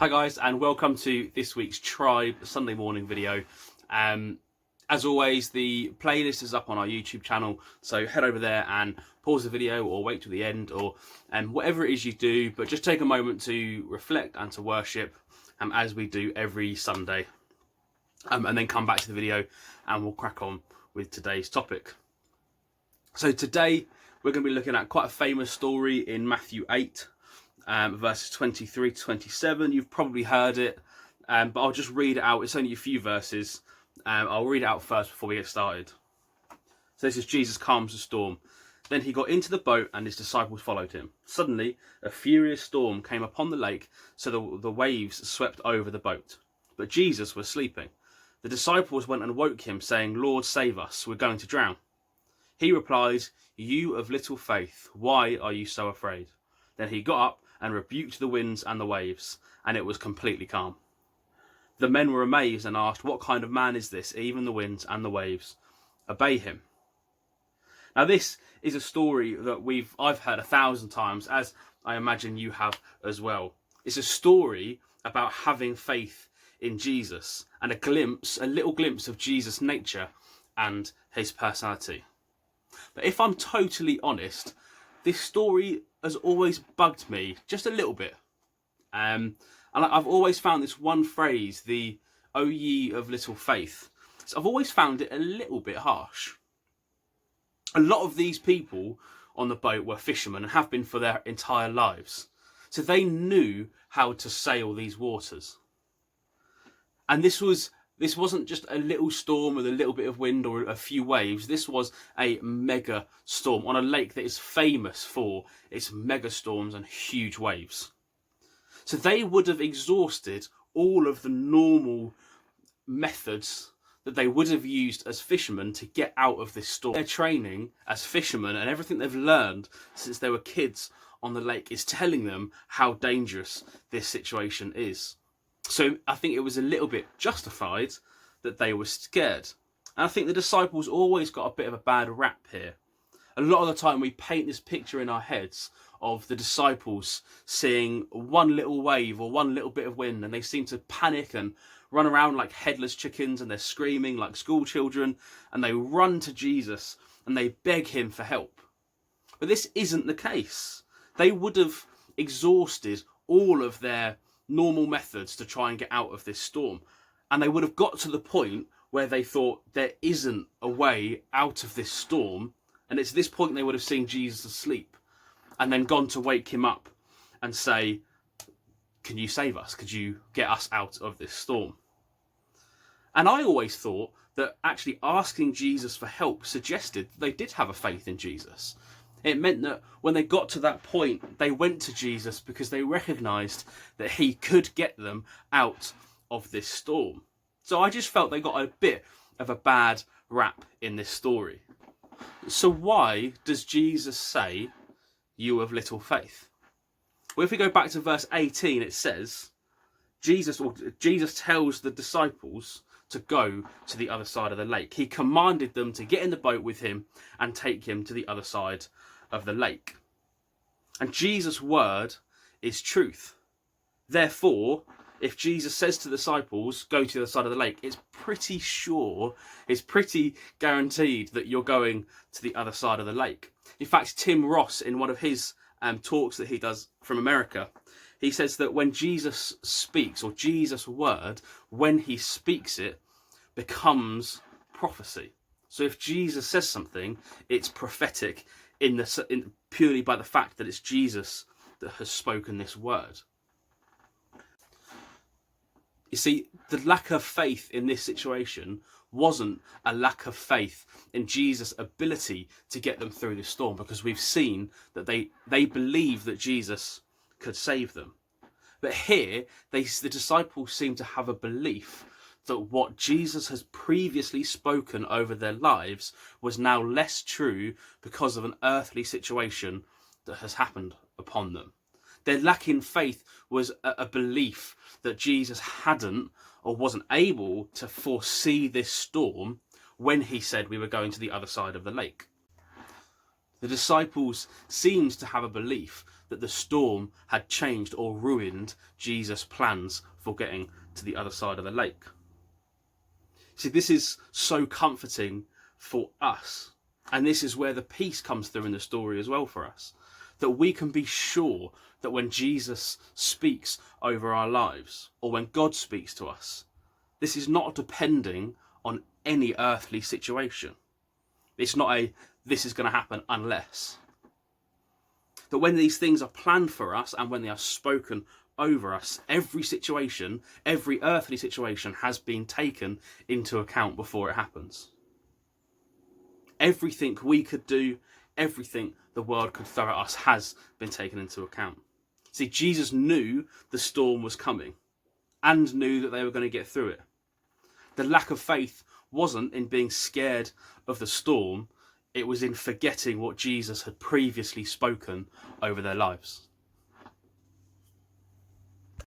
Hi guys, and welcome to this week's Tribe Sunday morning video. As always, the playlist is up on our YouTube channel, so head over there and pause the video or wait till the end, or whatever it is you do, but just take a moment to reflect and to worship as we do every Sunday, and then come back to the video and we'll crack on with today's topic. So today we're going to be looking at quite a famous story in Matthew 8. Verses 23 to 27. You've probably heard it, but I'll just read it out. It's only a few verses. I'll read it out first before we get started. So this is Jesus calms the storm. Then he got into the boat and his disciples followed him. Suddenly, a furious storm came upon the lake, so the waves swept over the boat. But Jesus was sleeping. The disciples went and woke him, saying, "Lord, save us, we're going to drown." He replied, "You of little faith, why are you so afraid?" Then he got up and rebuked the winds and the waves, and it was completely calm. The men were amazed and asked, "What kind of man is this? Even the winds and the waves obey him." Now this is a story that I've heard 1,000 times, as I imagine you have as well. It's a story about having faith in Jesus and a little glimpse of Jesus' nature and his personality. But if I'm totally honest, this story has always bugged me just a little bit. And I've always found this one phrase, the "O ye of little faith," so I've always found it a little bit harsh. A lot of these people on the boat were fishermen and have been for their entire lives. So they knew how to sail these waters. And this wasn't just a little storm with a little bit of wind or a few waves. This was a mega storm on a lake that is famous for its mega storms and huge waves. So they would have exhausted all of the normal methods that they would have used as fishermen to get out of this storm. Their training as fishermen and everything they've learned since they were kids on the lake is telling them how dangerous this situation is. So I think it was a little bit justified that they were scared. And I think the disciples always got a bit of a bad rap here. A lot of the time we paint this picture in our heads of the disciples seeing one little wave or one little bit of wind, and they seem to panic and run around like headless chickens, and they're screaming like school children, and they run to Jesus and they beg him for help. But this isn't the case. They would have exhausted all of their normal methods to try and get out of this storm. And they would have got to the point where they thought there isn't a way out of this storm. And it's this point they would have seen Jesus asleep and then gone to wake him up and say, "Can you save us? Could you get us out of this storm?" And I always thought that actually asking Jesus for help suggested that they did have a faith in Jesus. It meant that when they got to that point, they went to Jesus because they recognised that he could get them out of this storm. So I just felt they got a bit of a bad rap in this story. So why does Jesus say, "You of little faith"? Well, if we go back to verse 18, it says, Jesus tells the disciples to go to the other side of the lake. He commanded them to get in the boat with him and take him to the other side of the lake. And Jesus' word is truth. Therefore, if Jesus says to the disciples, "Go to the other side of the lake," it's pretty guaranteed that you're going to the other side of the lake. In fact, Tim Ross, in one of his talks that he does from America, he says that when Jesus speaks, or Jesus' word, when he speaks it, becomes prophecy. So if Jesus says something, it's prophetic purely by the fact that it's Jesus that has spoken this word. You see, the lack of faith in this situation wasn't a lack of faith in Jesus' ability to get them through this storm, because we've seen that they believe that Jesus could save them. But here, the disciples seem to have a belief that what Jesus has previously spoken over their lives was now less true because of an earthly situation that has happened upon them. Their lack in faith was a belief that Jesus hadn't or wasn't able to foresee this storm when he said we were going to the other side of the lake. The disciples seemed to have a belief that the storm had changed or ruined Jesus' plans for getting to the other side of the lake. See, this is so comforting for us. And this is where the peace comes through in the story as well for us. That we can be sure that when Jesus speaks over our lives, or when God speaks to us, this is not depending on any earthly situation. It's not a, this is going to happen unless. That when these things are planned for us and when they are spoken over us, every situation, every earthly situation has been taken into account before it happens. Everything we could do, everything the world could throw at us has been taken into account. See, Jesus knew the storm was coming and knew that they were going to get through it. The lack of faith wasn't in being scared of the storm, it was in forgetting what Jesus had previously spoken over their lives.